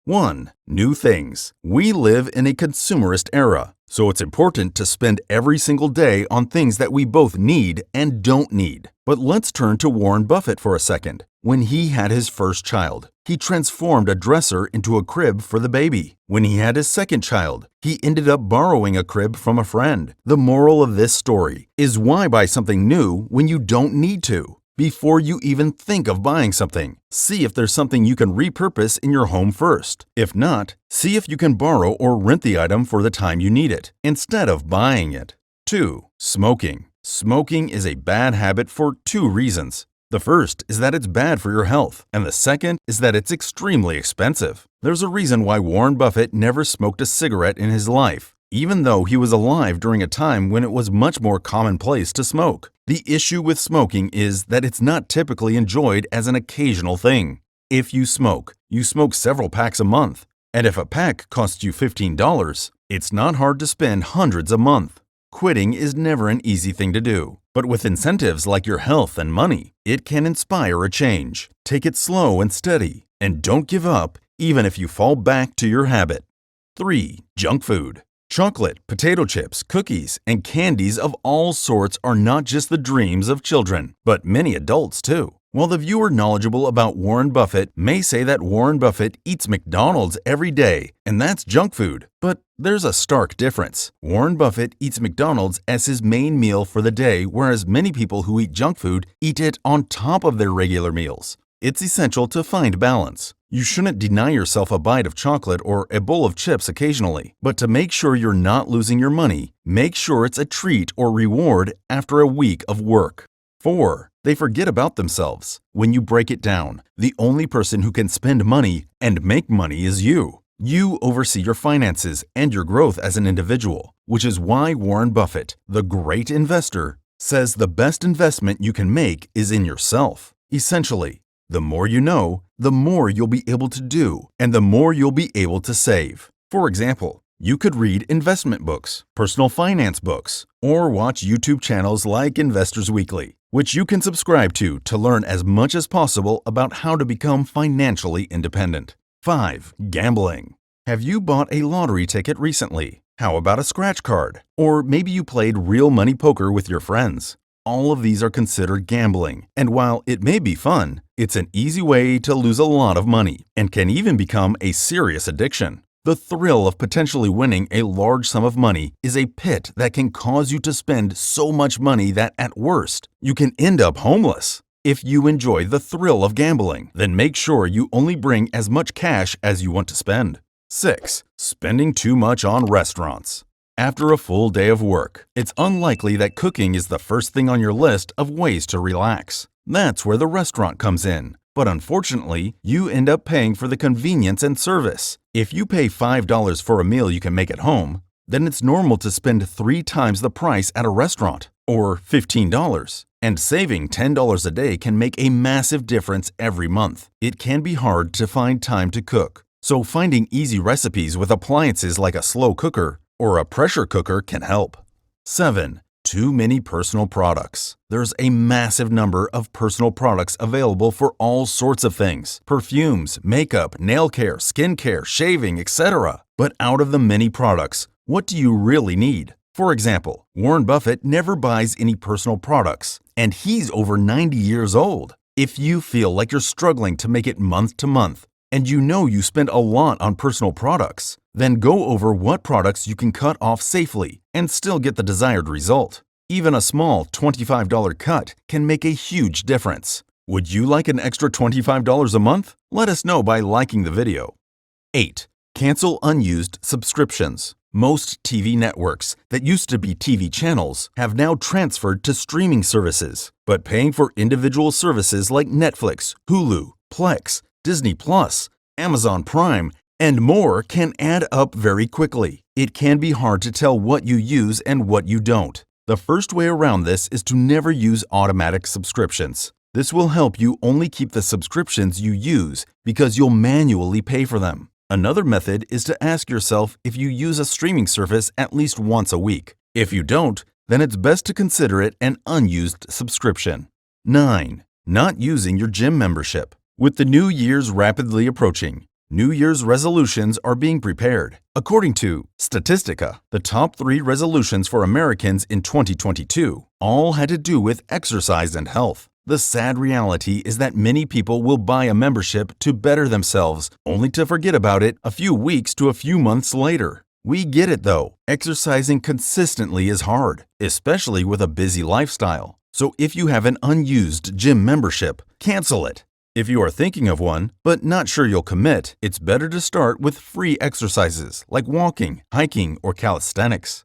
1. New things. We live in a consumerist era, so it's important to spend every single day on things that we both need and don't need. But let's turn to Warren Buffett for a second. When he had his first child, he transformed a dresser into a crib for the baby. When he had his second child, he ended up borrowing a crib from a friend. The moral of this story is why buy something new when you don't need to? Before you even think of buying something, see if there's something you can repurpose in your home first. If not, see if you can borrow or rent the item for the time you need it, instead of buying it. 2. Smoking. Smoking is a bad habit for 2 reasons. The first is that it's bad for your health, and the second is that it's extremely expensive. There's a reason why Warren Buffett never smoked a cigarette in his life, even though he was alive during a time when it was much more commonplace to smoke. The issue with smoking is that it's not typically enjoyed as an occasional thing. If you smoke several packs a month, and if a pack costs you $15, it's not hard to spend hundreds a month. Quitting is never an easy thing to do, but with incentives like your health and money, it can inspire a change. Take it slow and steady, and don't give up even if you fall back to your habit. 3. Junk food. Chocolate, potato chips, cookies, and candies of all sorts are not just the dreams of children, but many adults too. While the viewer knowledgeable about Warren Buffett may say that Warren Buffett eats McDonald's every day, and that's junk food, but there's a stark difference. Warren Buffett eats McDonald's as his main meal for the day, whereas many people who eat junk food eat it on top of their regular meals. It's essential to find balance. You shouldn't deny yourself a bite of chocolate or a bowl of chips occasionally, but to make sure you're not losing your money, make sure it's a treat or reward after a week of work. 4. They forget about themselves. When you break it down, the only person who can spend money and make money is you. You oversee your finances and your growth as an individual, which is why Warren Buffett, the great investor, says the best investment you can make is in yourself. Essentially, the more you know, the more you'll be able to do, and the more you'll be able to save. For example, you could read investment books, personal finance books, or watch YouTube channels like Investors Weekly, which you can subscribe to learn as much as possible about how to become financially independent. 5. Gambling. Have you bought a lottery ticket recently? How about a scratch card? Or maybe you played real money poker with your friends. All of these are considered gambling, and while it may be fun, it's an easy way to lose a lot of money and can even become a serious addiction. The thrill of potentially winning a large sum of money is a pit that can cause you to spend so much money that at worst, you can end up homeless. If you enjoy the thrill of gambling, then make sure you only bring as much cash as you want to spend. 6. Spending too much on restaurants. After a full day of work, it's unlikely that cooking is the first thing on your list of ways to relax. That's where the restaurant comes in. But unfortunately, you end up paying for the convenience and service. If you pay $5 for a meal you can make at home, then it's normal to spend 3 times the price at a restaurant, or $15. And saving $10 a day can make a massive difference every month. It can be hard to find time to cook, so finding easy recipes with appliances like a slow cooker or a pressure cooker can help. 7. Too many personal products. There's a massive number of personal products available for all sorts of things: perfumes, makeup, nail care, skincare, shaving, etc. But out of the many products, what do you really need? For example, Warren Buffett never buys any personal products, and he's over 90 years old. If you feel like you're struggling to make it month to month, and you know you spend a lot on personal products, then go over what products you can cut off safely and still get the desired result. Even a small $25 cut can make a huge difference. Would you like an extra $25 a month? Let us know by liking the video. 8. Cancel unused subscriptions. Most TV networks that used to be TV channels have now transferred to streaming services, but paying for individual services like Netflix, Hulu, Plex, Disney Plus, Amazon Prime, and more can add up very quickly. It can be hard to tell what you use and what you don't. The first way around this is to never use automatic subscriptions. This will help you only keep the subscriptions you use because you'll manually pay for them. Another method is to ask yourself if you use a streaming service at least once a week. If you don't, then it's best to consider it an unused subscription. 9. Not using your gym membership. With the new year's rapidly approaching, New Year's resolutions are being prepared. According to Statistica, the top 3 resolutions for Americans in 2022 all had to do with exercise and health. The sad reality is that many people will buy a membership to better themselves, only to forget about it a few weeks to a few months later. We get it though. Exercising consistently is hard, especially with a busy lifestyle. So if you have an unused gym membership, cancel it. If you are thinking of one, but not sure you'll commit, it's better to start with free exercises like walking, hiking, or calisthenics.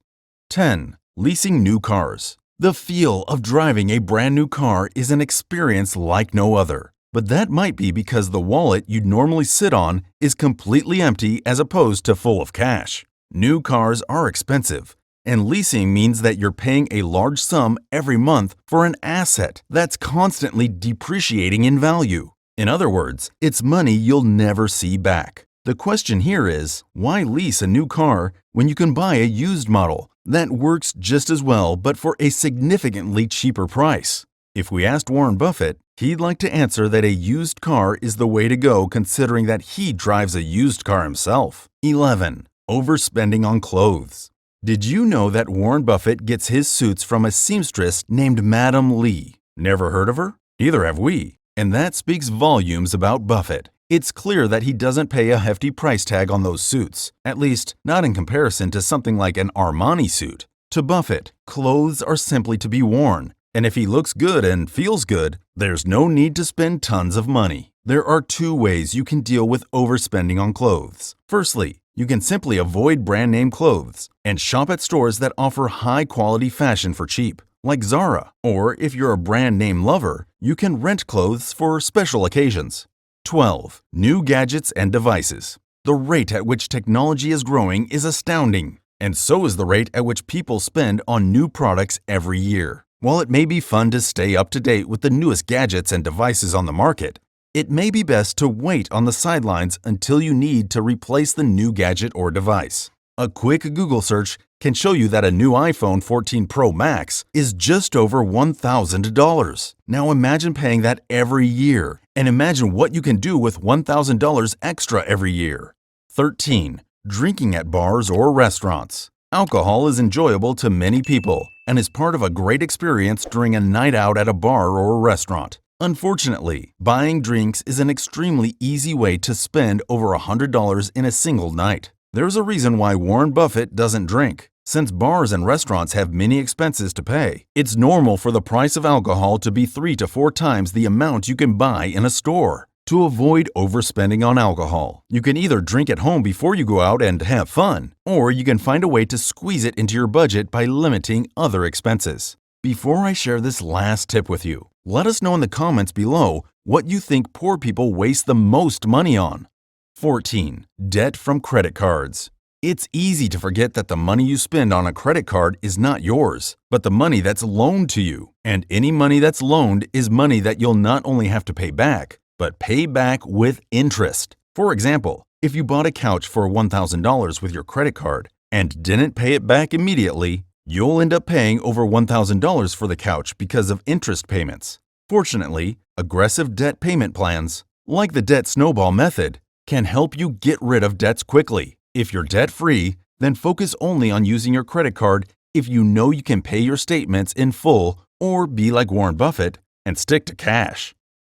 10. Leasing new cars. The feel of driving a brand new car is an experience like no other. But that might be because the wallet you'd normally sit on is completely empty as opposed to full of cash. New cars are expensive, and leasing means that you're paying a large sum every month for an asset that's constantly depreciating in value. In other words, it's money you'll never see back. The question here is, why lease a new car when you can buy a used model that works just as well but for a significantly cheaper price? If we asked Warren Buffett, he'd like to answer that a used car is the way to go considering that he drives a used car himself. 11. Overspending on clothes. Did you know that Warren Buffett gets his suits from a seamstress named Madam Lee? Never heard of her? Neither have we. And that speaks volumes about Buffett. It's clear that he doesn't pay a hefty price tag on those suits, at least not in comparison to something like an Armani suit. To Buffett, clothes are simply to be worn, and if he looks good and feels good, there's no need to spend tons of money. There are 2 ways you can deal with overspending on clothes. Firstly, you can simply avoid brand name clothes and shop at stores that offer high-quality fashion for cheap, like Zara. Or if you're a brand name lover, you can rent clothes for special occasions. 12. New gadgets and devices. The rate at which technology is growing is astounding, and so is the rate at which people spend on new products every year. While it may be fun to stay up to date with the newest gadgets and devices on the market, it may be best to wait on the sidelines until you need to replace the new gadget or device. A quick Google search can show you that a new iPhone 14 Pro Max is just over $1,000. Now imagine paying that every year, and imagine what you can do with $1,000 extra every year. 13. Drinking at bars or restaurants. Alcohol is enjoyable to many people and is part of a great experience during a night out at a bar or a restaurant. Unfortunately, buying drinks is an extremely easy way to spend over $100 in a single night. There's a reason why Warren Buffett doesn't drink. Since bars and restaurants have many expenses to pay, it's normal for the price of alcohol to be 3 to 4 times the amount you can buy in a store. To avoid overspending on alcohol, you can either drink at home before you go out and have fun, or you can find a way to squeeze it into your budget by limiting other expenses. Before I share this last tip with you, let us know in the comments below what you think poor people waste the most money on. 14. Debt from credit cards. It's easy to forget that the money you spend on a credit card is not yours, but the money that's loaned to you. And any money that's loaned is money that you'll not only have to pay back, but pay back with interest. For example, if you bought a couch for $1,000 with your credit card and didn't pay it back immediately, you'll end up paying over $1,000 for the couch because of interest payments. Fortunately, aggressive debt payment plans, like the debt snowball method, can help you get rid of debts quickly. If you're debt-free, then focus only on using your credit card if you know you can pay your statements in full, or be like Warren Buffett and stick to cash.